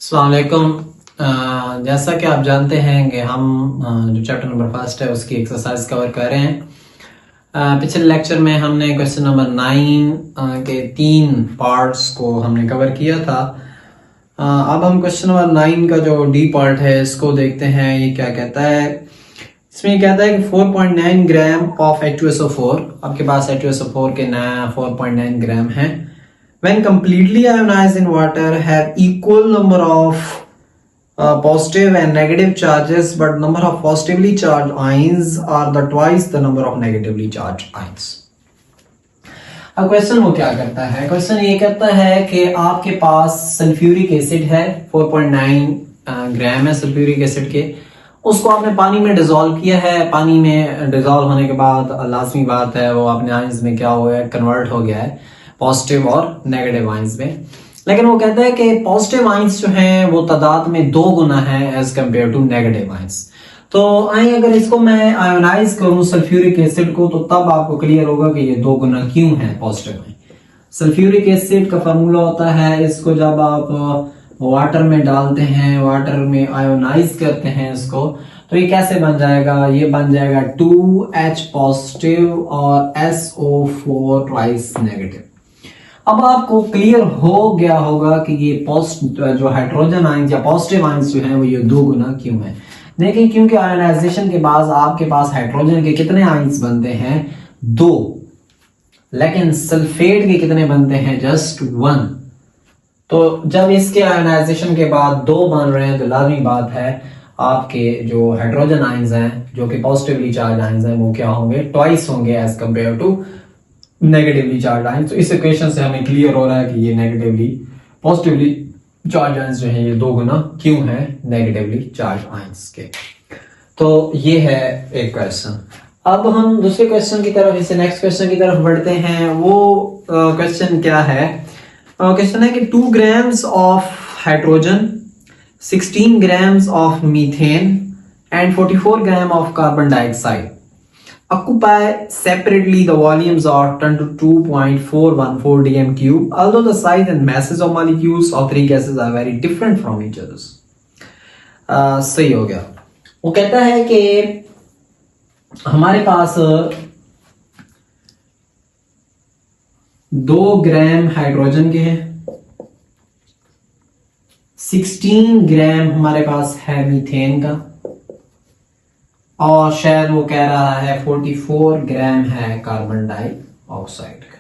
अस्सलाम वालेकुम। जैसा कि आप जानते हैं कि हम जो चैप्टर नंबर फर्स्ट है उसकी एक्सरसाइज कवर कर रहे हैं। पिछले लेक्चर में हमने क्वेश्चन नंबर 9 के 3 पार्ट्स को हमने कवर किया था। अब हम क्वेश्चन नंबर 9 का जो डी पार्ट है इसको देखते हैं। ये क्या कहता है, इसमें ये कहता है कि 4.9 ग्राम ऑफ H2SO4, आपके पास H2SO4 के 4.9 ग्राम है। When completely ionized in water have equal number of positive and negative charges, but number of positively charged ions are the twice the number of negatively charged ions. अब question वो क्या करता है, question ये कहता है कि आपके पास सल्फ्यूरिक एसिड है, 4.9 ग्राम है सल्फ्यूरिक एसिड के, उसको आपने पानी में डिजोल्व किया है। पानी में डिजोल्व होने के बाद लाजमी बात है वो अपने आयंस में क्या हुआ है, कन्वर्ट हो गया है पॉजिटिव और नेगेटिव आयंस में। लेकिन वो कहता है कि पॉजिटिव आयंस जो हैं वो तादाद में 2 गुना है as compare to negative ions. तो अगर इसको मैं आयोनाइज करूं सल्फ्यूरिक एसिड को, तो तब आपको क्लियर होगा कि ये 2 गुना क्यों है पॉजिटिव में। सल्फ्यूरिक एसिड का फार्मूला होता है, इसको जब आप वाटर में डालते हैं, वाटर में आयोनाइज करते हैं इसको, तो ये कैसे बन जाएगा, ये बन जाएगा 2H पॉजिटिव और SO4 ट्वाइस नेगेटिव। अब आपको क्लियर हो गया होगा कि ये जो हाइड्रोजन आयंस या पॉजिटिव आयंस जो हैं वो ये 2 गुना क्यों है। देखिए, क्योंकि आयनाइजेशन के बाद आपके पास हाइड्रोजन के कितने आयंस बनते हैं, 2, लेकिन सल्फेट के कितने बनते हैं, जस्ट 1। तो जब इसके आयनाइजेशन के बाद 2 बन रहे हैं तो लाजमी बात है आपके जो हाइड्रोजन आयंस हैं जो कि पॉजिटिवली चार्ज आयंस हैं वो क्या होंगे, ट्वाइस होंगे as compare to negatively charge ions. तो इस इक्वेशन से हमें क्लियर हो रहा है कि ये नेगेटिवली पॉजिटिवली चार्ज आयंस जो हैं ये 2 गुना क्यों है नेगेटिवली चार्ज आयंस के। तो ये है एक क्वेश्चन। अब हम दूसरे क्वेश्चन की तरफ, इसे नेक्स्ट क्वेश्चन की तरफ बढ़ते हैं। वो क्वेश्चन क्या है, क्वेश्चन है कि 2 grams of hydrogen, 16 grams of methane and 44 grams of carbon dioxide occupy separately the volumes of 10 to 2.414 dm cube, although the size and masses of molecules of 3 gases are very different from each other. सही हो गया। वो कहता है कि हमारे पास 2 gram hydrogen के हैं, 16 ग्राम हमारे पास है मीथेन का, और शायद वो कह रहा है 44 ग्राम है कार्बन डाइऑक्साइड का।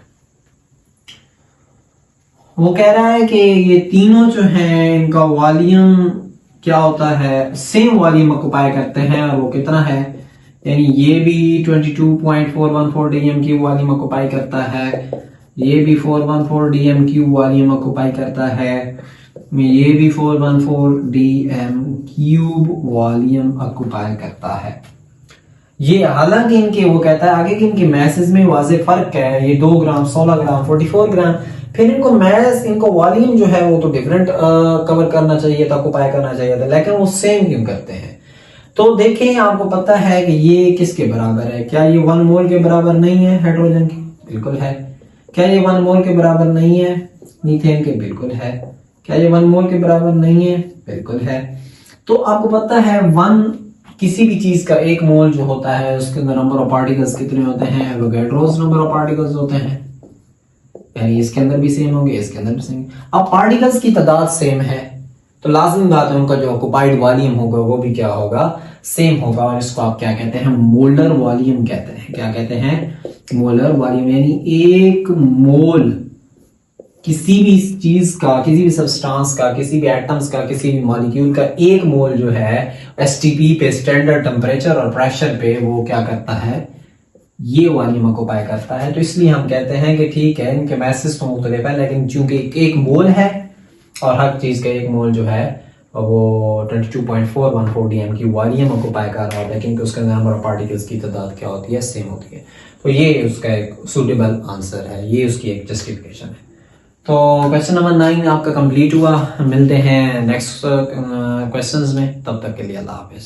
वो कह रहा है कि ये तीनों जो हैं इनका वॉल्यूम क्या होता है, सेम वॉल्यूम ऑक्युपाई करते हैं, और वो कितना है, यानी ये भी 22.414 डीएम क्यूब वॉल्यूम ऑक्युपाई करता है, ये भी 414 डीएम क्यूब वॉल्यूम ऑक्युपाई करता है, ये भी 414 डीएम क्यूब वॉल्यूम ऑक्युपाई करता है। ये हालांकि इनके, वो कहता है आगे कि इनके मैसेज में वाज़ेह फर्क है, ये 2 ग्राम, 16 ग्राम, 44 ग्राम, फिर इनको मैस, इनको वॉल्यूम जो है वो तो डिफरेंट कवर करना चाहिए था, ऑक्युपाई करना चाहिए था, लेकिन वो सेम क्यों करते हैं। तो देखें, आपको पता है कि ये किसके बराबर है, क्या ये 1 मोल के बराबर नहीं है हाइड्रोजन के, बिल्कुल है। क्या ये 1 मोल के बराबर नहीं है मीथेन के, बिल्कुल है। क्या ये 1 मोल के बराबर नहीं है, बिल्कुल है। तो आपको पता है 1 किसी भी चीज का 1 मोल जो होता है उसके अंदर नंबर ऑफ पार्टिकल्स कितने होते हैं, एवोगैड्रोस नंबर ऑफ पार्टिकल्स होते हैं, यानी इसके अंदर भी सेम होंगे, इसके अंदर भी सेम। अब पार्टिकल्स की तादाद सेम है तो लाजमी बात है उनका जो ऑक्युपाइड वॉल्यूम होगा वो भी क्या होगा, सेम होगा, और इसको आप क्या कहते हैं, मोलर वॉल्यूम कहते हैं। क्या कहते हैं, मोलर वॉल्यूम, यानी 1 मोल किसी भी चीज का, किसी भी सब्सटेंस का, किसी भी एटम्स का, किसी भी मॉलिक्यूल का 1 मोल जो है एसटीपी पे, स्टैंडर्ड टेम्परेचर और प्रेशर पे, वो क्या करता है, ये वॉल्यूम ऑक्युपाई करता है। तो इसलिए हम कहते हैं कि ठीक है इनके मैसेज तो मुख्तलिफ है, लेकिन चूंकि 1 मोल है और हर चीज का 1 मोल जो है वो 22.414 डीएम की वॉल्यूम ऑक्युपाई कर रहा होता है, क्योंकि उसके नंबर ऑफ पार्टिकल्स की तादाद क्या होती है, सेम होती है। तो ये उसका एक सूटेबल आंसर है, ये उसकी एक जस्टिफिकेशन है। तो क्वेश्चन नंबर 9 आपका कंप्लीट हुआ। मिलते हैं नेक्स्ट क्वेश्चंस में, तब तक के लिए अल्लाह हाफिज।